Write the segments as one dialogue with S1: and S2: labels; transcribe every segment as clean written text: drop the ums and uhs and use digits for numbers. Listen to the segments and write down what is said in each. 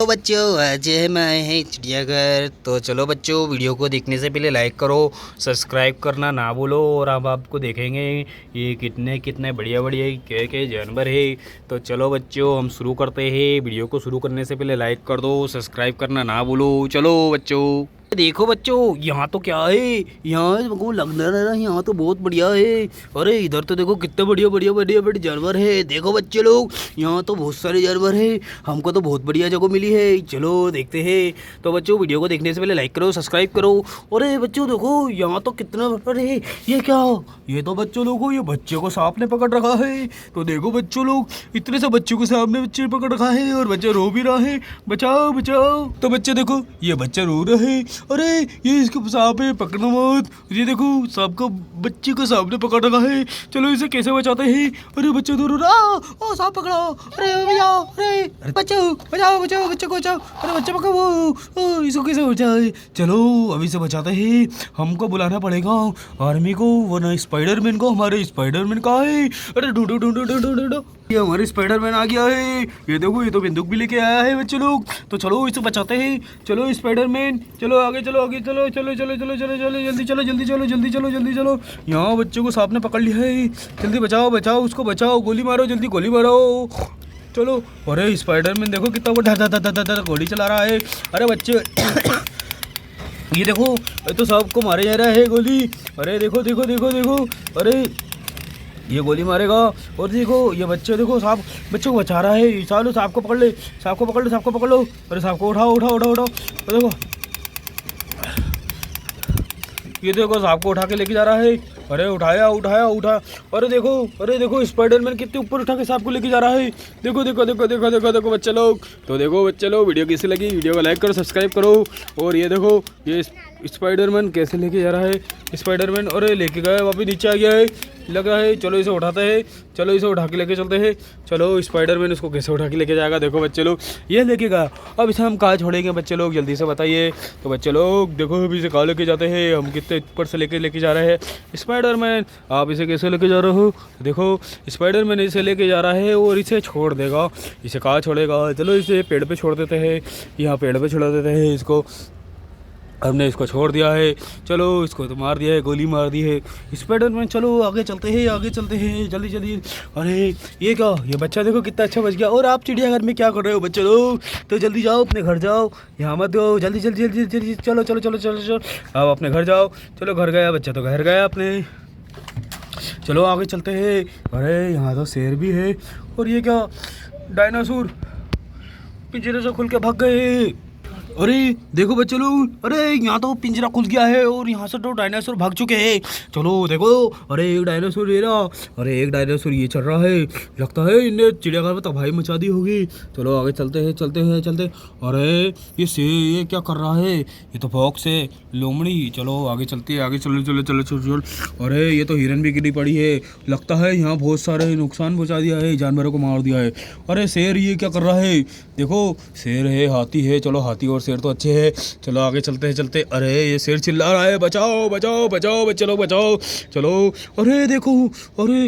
S1: तो बच्चों आज हम आए हैं चिड़ियाघर। तो चलो बच्चों, वीडियो को देखने से पहले लाइक करो, सब्सक्राइब करना ना भूलो। और अब आपको देखेंगे ये कितने कितने बढ़िया बढ़िया क्या जानवर है। तो चलो बच्चों, हम शुरू करते हैं। वीडियो को शुरू करने से पहले लाइक कर दो, सब्सक्राइब करना ना भूलो। चलो बच्चों, देखो बच्चों, यहाँ तो क्या है, यहाँ हमको लग रहा है यहाँ तो बहुत बढ़िया है। अरे इधर तो देखो कितने बढ़िया बढ़िया बढ़िया बढ़िया जानवर है। देखो बच्चे लोग, यहाँ तो बहुत सारे जानवर है। हमको तो बहुत बढ़िया जगह मिली है, चलो देखते हैं। तो बच्चों, वीडियो को देखने से पहले लाइक करो, सब्सक्राइब करो। अरे बच्चों देखो, यहाँ तो कितना बड़ा है। ये क्या, ये तो बच्चों लोगों, ये बच्चे को सांप ने पकड़ रखा है। तो देखो बच्चों लोग, इतने से बच्चों को सांप ने बच्चे पकड़ रखा है और बच्चा रो भी रहा है, बचाओ बचाओ। तो बच्चे देखो, ये बच्चा रो रहा है। अरे ये इसको सांप है, पकड़ना मत। ये देखो, सांप को बच्चे को सांप ने पकड़ रखा है। चलो इसे कैसे बचाते हैं। अरे बच्चे तो रो रहा, ओ सांप पकड़ो, अरे बचाओ, अरे बचाओ बचाओ बचाओ, बच्चे को बचाओ। अरे बच्चे पकड़ो, ओ इसको कैसे बचाए। चलो अभी से बचाते हैं। हमको बुलाना पड़ेगा आर्मी को, वरना स्पाइडरमैन को। हमारे स्पाइडरमैन कहाँ है। अरे ढूंढो ढूंढो ढूंढो ढूंढो, ये हमारे स्पाइडरमैन आ गया है। ये देखो, ये तो बंदूक भी लेके आया है बच्चे लोग। तो चलो इसे बचाते हैं। चलो स्पाइडरमैन, चलो आगे चलो, आगे चलो, चलो चलो चलो चलो चलो, जल्दी चलो, जल्दी चलो, जल्दी चलो, जल्दी चलो। यहाँ बच्चे को सांप ने पकड़ लिया है। जल्दी बचाओ बचाओ, उसको बचाओ, गोली मारो, जल्दी गोली मारो। चलो। अरे स्पाइडरमैन देखो कितना वो धर गोली चला रहा है। अरे बच्चे ये देखो, ये तो सबको मारे जा रहा है गोली। अरे देखो देखो देखो देखो, अरे ये गोली मारेगा। और देखो ये बच्चे, देखो सांप बच्चों को बचा रहा है। चलो सांप को पकड़ ले, सांप को पकड़ लो, सांप को पकड़ लो। अरे सांप को उठाओ उठाओ उठाओ उठाओ। देखो ये देखो, सांप को उठा के लेके जा रहा है। अरे उठाया उठाया उठा। अरे देखो स्पाइडरमैन कितने ऊपर उठा के सांप को लेके जा रहा है। देखो देखो देखो देखो देखो देखो बच्चे लोग। तो देखो बच्चे लोग, वीडियो कैसी लगी, वीडियो को लाइक करो, सब्सक्राइब करो। और ये देखो, ये स्पाइडरमैन कैसे लेके जा रहा है। स्पाइडरमैन अरे लेके गया, वापस नीचे आ गया है, लग रहा है। चलो इसे उठाते हैं, चलो इसे उठा के लेके चलते हैं। चलो स्पाइडरमैन उसको कैसे उठा के लेके जाएगा, देखो बच्चे लोग, ये लेके गया। अब इसे हम कहाँ छोड़ेंगे बच्चे लोग, जल्दी से बताइए। तो बच्चे लोग देखो, अभी इसे कहाँ लेके जाते हैं, हम कितने ऊपर से लेके जा रहे हैं। स्पाइडरमैन आप इसे कैसे लेके जा रहे हो। देखो स्पाइडरमैन इसे लेके जा रहा है और इसे छोड़ देगा। इसे कहाँ छोड़ेगा, चलो इसे पेड़ पे छोड़ देते हैं। यहाँ पेड़ पे छोड़ देते हैं इसको। हमने इसको छोड़ दिया है। चलो इसको तो मार दिया है, गोली मार दी है स्पाइडरमैन। चलो आगे चलते हैं, आगे चलते हैं, जल्दी जल्दी। अरे ये क्या, ये बच्चा देखो कितना अच्छा बच गया। और आप चिड़ियाघर में क्या कर रहे हो बच्चे लोग। तो जल्दी जाओ, अपने घर जाओ, यहाँ मत दो, जल्दी जल्दी जल्दी जल्दी, चलो चलो चलो चलो चलो, आप अपने घर जाओ। चलो घर गया बच्चा, तो घर गया अपने। चलो आगे चलते हैं। अरे यहाँ तो शेर भी है। और ये क्या, डायनासोर पिंजरे से खुल के भाग गए। अरे देखो बच्चे लोग, अरे यहाँ तो पिंजरा खुल गया है और यहाँ से तो डायनासोर भाग चुके हैं। चलो देखो, अरे एक डायनासोर ये रहा, अरे एक डायनासोर ये चल रहा है। लगता है इन्हें चिड़ियाघर में तबाही मचा दी होगी। चलो आगे चलते हैं, चलते हैं चलते। अरे ये ये क्या कर रहा है, ये तो फॉक्स है, लोमड़ी। चलो आगे चलते हैं, आगे चलो चलो चलो चलो चलो। अरे ये तो हिरन भी गिरी पड़ी है। लगता है यहाँ बहुत सारे नुकसान पहुँचा दिया है, जानवरों को मार दिया है। अरे शेर ये क्या कर रहा है, देखो शेर है, हाथी है। चलो हाथी और शेर तो अच्छे हैं। चलो आगे चलते हैं चलते। अरे ये शेर चिल्ला रहा है, बचाओ बचाओ बचाओ बच्चे लोग बचाओ। चलो अरे देखो, अरे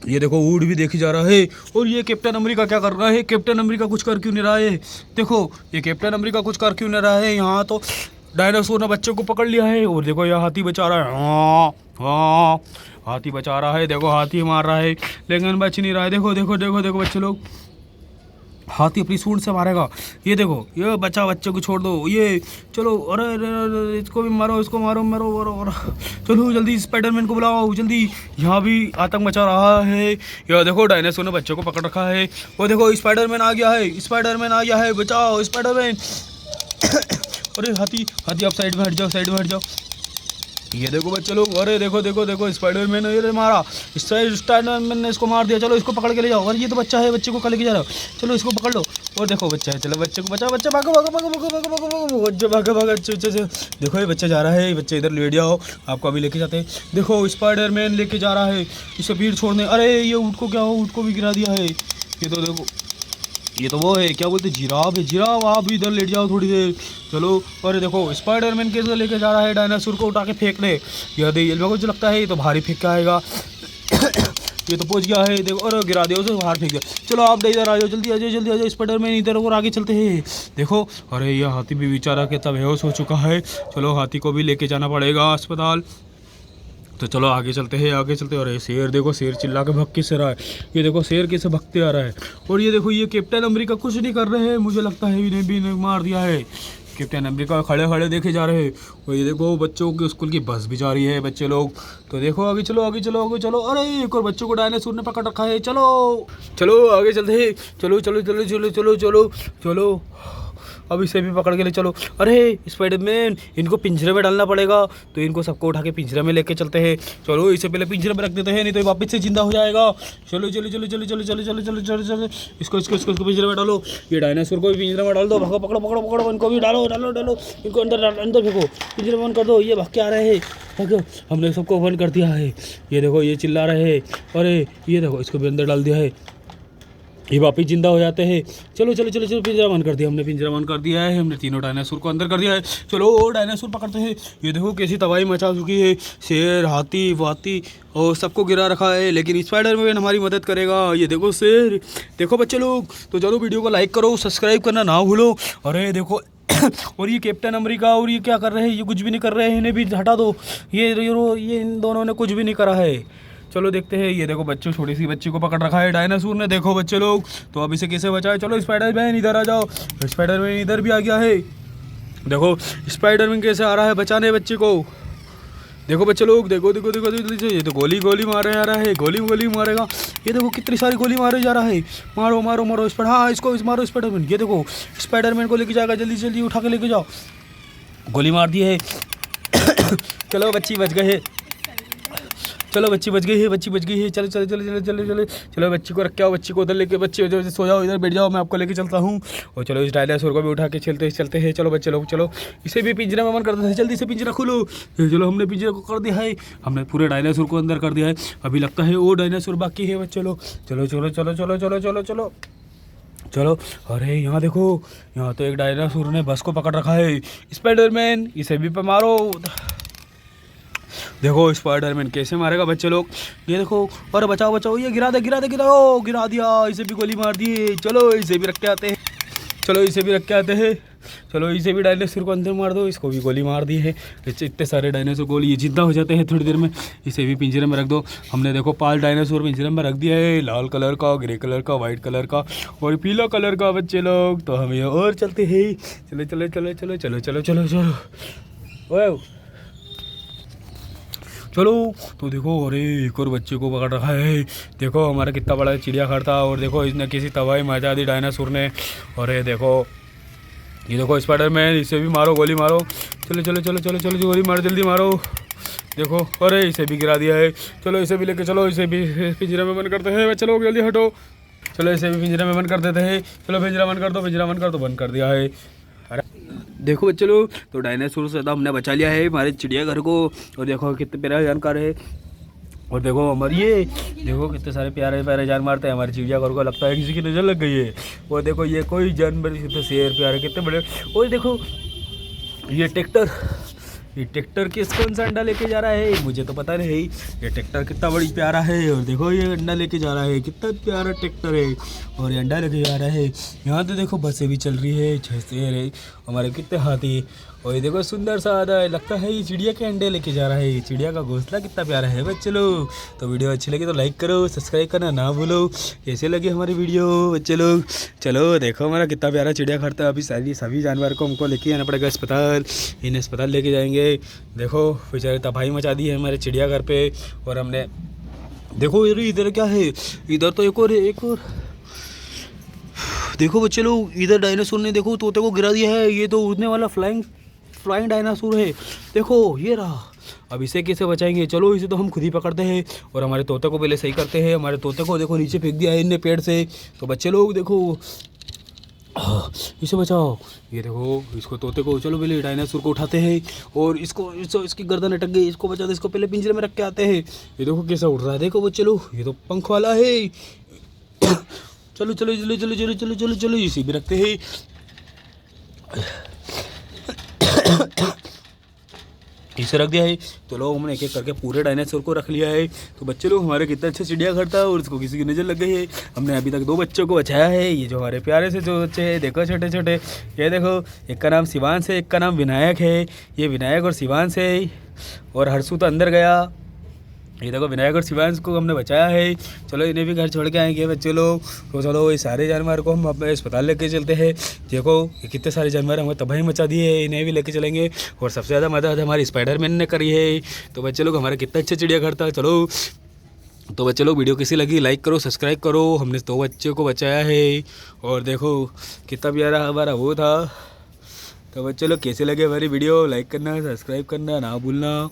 S1: ये देखो ऊँट भी देखी जा रहा है। और ये कैप्टन अमेरिका क्या कर रहा है, कैप्टन अमेरिका कुछ कर क्यों नहीं रहा है। देखो ये कैप्टन अमेरिका कुछ कर क्यों नहीं रहा है। यहाँ तो डायनासोर ने बच्चे को पकड़ लिया है। और देखो यह हाथी बचा रहा है, हाँ हाँ हाथी बचा रहा है। देखो हाथी मार रहा है लेकिन बच नहीं रहा है। देखो देखो देखो देखो बच्चे लोग, हाथी अपनी सूंड से मारेगा। ये देखो, ये बच्चे को छोड़ दो। ये चलो, अरे अरे इसको भी मारो, इसको मारो मारो मारो मारो। चलो जल्दी स्पाइडरमैन को बुलाओ जल्दी, यहाँ भी आतंक मचा रहा है। ये देखो डायनासोर ने बच्चे को पकड़ रखा है। वो देखो स्पाइडरमैन आ गया है, स्पाइडरमैन आ गया है, बचाओ स्पाइडरमैन। अरे हाथी हाथी आप साइड में हट जाओ, साइड में हट जाओ। ये देखो बच्चे लोग, अरे देखो देखो देखो स्पाइडरमैन ने मारा, स्पाइडरमैन ने इसको मार दिया। चलो इसको पकड़ के ले जाओ। अरे ये तो बच्चा है, बच्चे को कल लेके जा रहा हो, चलो इसको पकड़ लो। और देखो बच्चा है, चलो बच्चे को बचाओ, बच्चा भागो भागो भागो भागो भागो भागो भागो भागो भागो भागो। अच्छा देखो ये बच्चा जा रहा है, बच्चे इधर लेट जाओ, आपको अभी लेके जाते हैं। देखो स्पाइडरमैन लेके जा रहा है इसे भीड़ छोड़ने। अरे ये ऊँट को क्या हो, ऊँट को भी गिरा दिया है। ये तो देखो, ये तो वो है, क्या बोलते हैं, जिराफ है, जिराफ। आप भी इधर लेट जाओ थोड़ी देर। चलो अरे देखो स्पाइडरमैन कैसे लेके जा रहा है डायनासोर को उठा के फेंकने। यदि ये लोगों को जो लगता है ये तो भारी फेंक के आएगा। ये तो पहुंच गया है, देखो, और गिरा दिया उसे, बाहर फेंक दिया। चलो आप इधर आ जाओ, जल्दी आ जाओ, जल्दी आ जाओ, स्पाइडरमैन इधर और आगे चलते हैं। देखो, अरे ये हाथी भी बेचारा कितना बेहोश हो चुका है। चलो हाथी को भी लेके जाना पड़ेगा अस्पताल। तो चलो आगे चलते हैं, आगे चलते हैं। और ये शेर देखो, शेर चिल्ला के भग किस रहा है, ये देखो शेर कैसे भगते आ रहा है। और ये देखो ये कैप्टन अमेरिका कुछ नहीं कर रहे हैं, मुझे लगता है इन्हें भी मार दिया है। कैप्टन अमेरिका खड़े खड़े देखे जा रहे हैं। और ये देखो बच्चों की स्कूल की बस भी जा रही है, बच्चे लोग। तो देखो आगे चलो, आगे चलो, आगे चलो। अरे एक और बच्चों को डायनासोर ने पकड़ रखा है। चलो चलो आगे चलते हैं, चलो चलो चलो चलो चलो चलो चलो, अब इसे भी पकड़ के ले चलो। अरे स्पाइडरमैन, इनको पिंजरे में डालना पड़ेगा, तो इनको सबको उठा के पिंजरे में लेके चलते हैं। चलो इसे पहले पिंजरे में रख देते हैं, नहीं तो ये वापस से जिंदा हो जाएगा। चलो चलो चलो चलो चलो चलो चलो चलो चलो चलो, इसको इसको इसको इसको पिंजरे में डालो। ये डायनासोर को भी पिंजरे में डाल दो, भागो, पकड़ो पकड़ो पकड़ो, इनको भी डालो डालो डालो, इनको अंदर अंदर फेंको, पिंजरे में बंद कर दो। ये भाग के आ रहे हैं, देखो हमने सबको बंद कर दिया है। ये देखो ये चिल्ला रहे हैं। अरे ये देखो इसको भी अंदर डाल दिया है, ये वापिस जिंदा हो जाते हैं। चलो चलो चलो चलो, पिंजरा बंद कर दिया हमने, पिंजरा बंद कर दिया है हमने, तीनों डायनासोर को अंदर कर दिया है। चलो और डायनासोर पकड़ते हैं। ये देखो कैसी तबाही मचा चुकी है, शेर हाथी वाती और सबको गिरा रखा है, लेकिन स्पाइडरमैन हमारी मदद करेगा। ये देखो शेर, देखो बच्चे लोग। तो चलो वीडियो को लाइक करो, सब्सक्राइब करना ना भूलो। अरे देखो और ये कैप्टन अमेरिका, और ये क्या कर रहे हैं, ये कुछ भी नहीं कर रहे हैं, इन्हें भी हटा दो। ये इन दोनों ने कुछ भी नहीं करा है। चलो देखते हैं। ये देखो बच्चों, छोटी सी बच्ची को पकड़ रखा है डायनासोर ने, देखो बच्चे लोग। तो अब इसे कैसे बचाए। चलो स्पाइडरमैन इधर आ जाओ, स्पाइडरमैन इधर भी आ गया है। देखो स्पाइडरमैन कैसे आ रहा है बचाने बच्चे को। देखो बच्चे लोग, देखो देखो देखो देखो, ये तो गोली गोली मारे जा रहा है, गोली गोली मारेगा। ये देखो कितनी सारी गोली मारे जा रहा है, मारो मारो मारो स्पाइडर, हाँ इसको मारो स्पाइडरमैन। ये देखो स्पाइडरमैन को लेके जाएगा, जल्दी जल्दी उठा के लेके जाओ। गोली मार दी है। चलो बच्ची बच गए, चलो बच्ची बच गई है, बच्ची बच गई है। चलो चलो चलो चलो चलो चलो चलो, बच्ची को रख के आओ, बच्ची को उधर लेके, बच्चे सो जाओ, इधर बैठ जाओ, मैं आपको लेके चलता हूँ। और चलो इस डायनासोर को भी उठा के चलते हैं। चलो बच्चे लोग, चलो इसे भी पिंजरे में बंद कर देते हैं, जल्दी से पिंजरा खोलो। चलो हमने पिंजरे को कर दिया है, हमने पूरे डायनासोर को अंदर कर दिया है। अभी लगता है वो डायनासोर बाकी है बच्चे लोग। चलो चलो चलो चलो चलो चलो चलो चलो। अरे यहाँ देखो, यहाँ तो एक डायनासोर ने बस को पकड़ रखा है। स्पाइडरमैन इसे भी पे मारो। देखो स्पाइडरमैन कैसे मारेगा बच्चे लोग, ये देखो। और बचाओ बचाओ, ये गिरा दे गिरा दे गिरा, ओ गिरा दिया, इसे भी गोली मार दी। चलो इसे भी रख के आते हैं, चलो इसे भी रख के आते हैं। चलो इसे भी डायनासोर को अंदर मार दो, इसको भी गोली मार दी है। इतने सारे डायनासोर गोली, ये जिंदा हो जाते हैं थोड़ी देर में। इसे भी पिंजरे में रख दो। हमने देखो 5 डायनासोर पिंजरे में रख दिया है, लाल कलर का, ग्रे कलर का, वाइट कलर का और पीला कलर का बच्चे लोग। तो हम ये और चलते हैं, चलो चलो चलो चलो चलो चलो चलो चलो ओए चलो। तो देखो अरे एक और बच्चे को पकड़ रखा है, देखो हमारा कितना बड़ा चिड़ियाघर था। और देखो इसने किसी तबाही मचा दी डायनासोर ने। और ये देखो स्पाइडरमैन, इसे भी मारो, गोली मारो। चलो चलो चलो चलो चलो, गोली मारो, जल्दी मारो। देखो अरे इसे भी गिरा दिया है। चलो इसे भी लेके चलो, इसे भी पिंजरे में बंद करते हैं। चलो जल्दी हटो, चलो इसे भी पिंजरे में बंद कर देते हैं। चलो पिंजरा बंद कर दो, पिंजरा बंद कर दो, बंद कर दिया है। अरे देखो बच्चे लोग, तो डायनासोर से हमने बचा लिया है हमारे चिड़ियाघर को। और देखो कितने प्यारे जानकार है। और देखो हमारी ये देखो कितने सारे प्यारे प्यारे जानवर थे हमारे चिड़ियाघर को, लगता है किसी की नज़र लग गई है। और देखो ये कोई जानवर, कितने शेर प्यारे, कितने बड़े। और देखो ये ट्रैक्टर किस कौन सा अंडा लेके जा रहा है, मुझे तो पता नहीं। ये ट्रैक्टर कितना बड़ी प्यारा है। और देखो ये अंडा लेके जा रहा है, कितना प्यारा ट्रैक्टर है। और ये अंडा लेके जा रहा है। यहाँ तो देखो बसें भी चल रही है, शेर है हमारे, कितने हाथी। और ये देखो सुंदर सा आधा है, लगता है ये चिड़िया के अंडे लेके जा रहा है। ये चिड़िया का घोंसला कितना प्यारा है बच्चे लोग। तो वीडियो अच्छी लगी तो लाइक करो, सब्सक्राइब करना ना भूलो। कैसे लगी हमारी वीडियो बच्चे लोग। चलो देखो हमारा कितना प्यारा चिड़ियाघर था। अभी सभी जानवर को हमको लेके आना पड़ेगा अस्पताल, इन्हें अस्पताल लेके जाएंगे। देखो बेचारे तबाही मचा दी है हमारे चिड़ियाघर पे। और हमने देखो इधर क्या है, इधर तो एक और देखो बच्चे लोग, इधर डायनासोर ने देखो तोते को गिरा दिया है। ये तो उड़ने वाला फ्लाइंग डायनासोर है, देखो ये रहा। अब इसे कैसे बचाएंगे, चलो इसे तो हम खुद ही पकड़ते हैं और हमारे तोते को पहले सही करते हैं। हमारे तोते को देखो नीचे फेंक दिया है इनने पेड़ से। तो बच्चे लोग देखो इसे बचाओ। ये देखो इसको तोते को, चलो पहले डायनासोर को उठाते हैं और इसकी गर्दन अटक गई, इसको बचाते, इसको पहले पिंजरे में रख के आते हैं। ये देखो कैसा उड़ रहा है, देखो बच्चे लोग, ये तो पंख वाला है। चलो चलो चलो चलो चलो चलो चलो चलो, इसे भी रखते हैं। इसे रख दिया है। तो लोग हमने एक एक करके पूरे डायनासोर को रख लिया है। तो बच्चे लोग हमारे कितना अच्छा चिड़ियाघर था और उसको किसी की नज़र लग गई है। हमने अभी तक 2 बच्चों को बचाया है। ये जो हमारे प्यारे से जो बच्चे हैं देखो छोटे छोटे, ये देखो एक का नाम शिवांश है, एक का नाम विनायक है। ये विनायक और शिवांश है। और हर्षू तो अंदर गया। ये देखो विनायक और शिवांश को हमने बचाया है। चलो इन्हें भी घर छोड़ के आएंगे बच्चे लोग। तो चलो ये सारे जानवर को हम अपने अस्पताल लेके चलते हैं। देखो ये कितने सारे जानवर हमें तबाही मचा दिए है, इन्हें भी लेके चलेंगे। और सबसे ज़्यादा मदद हमारी स्पाइडरमैन ने करी है। तो बच्चे लोग हमारा कितना अच्छा चिड़ियाघर था। चलो तो बच्चे लोग वीडियो कैसी लगी लाइक करो, सब्सक्राइब करो। हमने 2 बच्चों को बचाया है और देखो कितना प्यारा हमारा वो था। तो बच्चे लोग कैसे लगे हमारी वीडियो, लाइक करना, सब्सक्राइब करना ना भूलना।